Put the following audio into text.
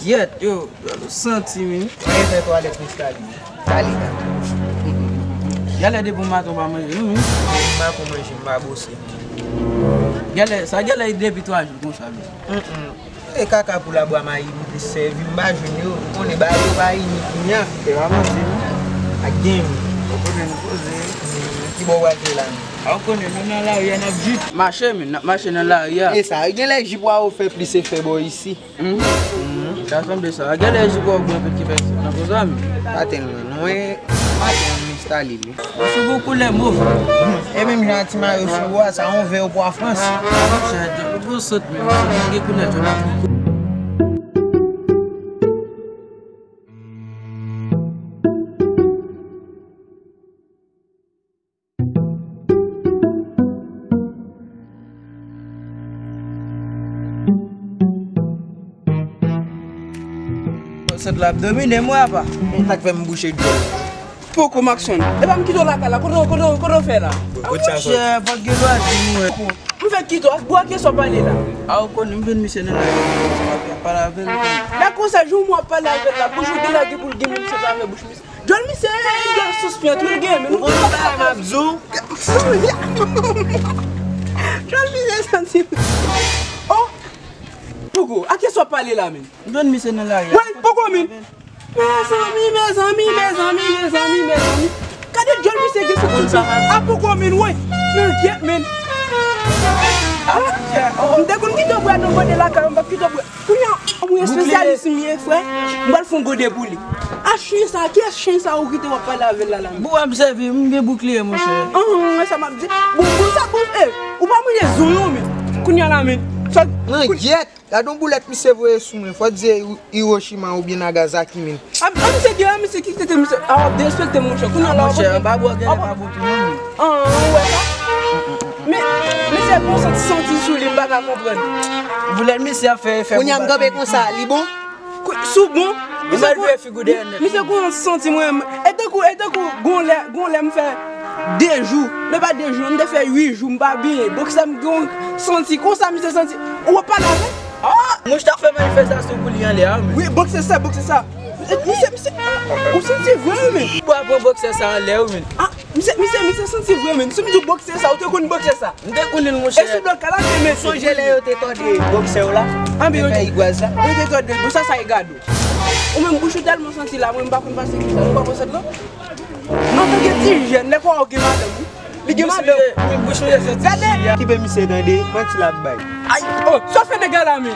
Get yo, senti men. Mwen fè toilet mwen stali. Stali da. Gale de pou maton pa manje nou. Mwen pou manje mba bosse. Gale, sa gale ide pi 3 jours kon sa bi. E kaka pou la bwa ma yi mwen servi mba joun yo. On e ba yo ba yi ni nyan. E waman se nou. A gen. Okone nou pose. Ki bo wate la nou. Okone nou nan la ou yan ap jip. Mache men, mache nan la ou ya. E sa, gen le jip wa ou fe plis se febo isi. Ça semble ça. Gale jip ou bon petit peu. Nan ko zami. Paten nou e. Paten mwen stali li. Sou beaucoup les mouf. E menm jantima yo sou wa, sa on ve ou pou a Frans. Je vous saute men. Nge konet yo nan. Cette la domine moi pas. On tak fe mbouche djol. Poko Maxon. E ba mkito la kala, kono fe la. Che, pas gelo a di nou. Mfe kito, boa ke so pale la. A kon mven mise nan la. Para ven. La kon sa jou moi pale avec la bouche de la pour game mise ta avec bouche mise. Jol mise il suspend tout le game. On pa mabzou. Jol mise senti. Oh. Poko, a ke so pale la men. Mven mise nan la. Ouais, poko men. Mes amis. Kade John mi se gese tout ça. A pourquoi men ouais? Non, get men. Nde kon ki to bwa non bode la ka mba ki to bwa. Kunya, on spécialiste mi frère. Mbal fon go debouli. A chien ça, qui est chien ça ou qui te va pas laver la langue. Bo am servi, mbe bouclier mon cher. Ça m'a dit. Bon ça ou pas mouiller zoyo men. Kunya la men. Non, jet. La don boulet mi se voye sou men. Faut dire Hiroshima ou bien Nagasaki men. Mi se ki tete mi se. Ah, respecte mon cher. Kunya la mon cher, ba bo gele ba bo tout monde. Ouais. Mais c'est bon ça senti sous les bacs à comprendre. Vous l'avez mis à faire. On y a ngabé comme ça, li bon? Sous bon. Mais ça doit figurer. Mais c'est quoi senti moi et de coup gon l'aime faire 2 jours, mais pas 2 jours, on a fait 8 jours, pas bien. Donc ça me senti comme ça, me senti. On va pas laver. Ah, moi je t'ai fait manifestation pour lui en l'air. Oui, boxer ça. Monsieur, vous sentez vraiment mais pour boxer ça en l'air mais. Ah, monsieur senti vraiment. Si vous boxer ça, vous te boxer ça. Vous te connaissez mon cher. Et si donc là mais Songe là te tendé boxer là. Ah bien, fait iguaza. On te tendé, ça regarde. Ou même bouche tellement senti là, moi pas qu'on passer ça, on pas passer là. Non, t'es jeune, n'est pas ok madame. Les gars madame, bouche c'est. Qui peut me se dande, moi tu la baille. Aïe, oh, ça fait des gars là mais.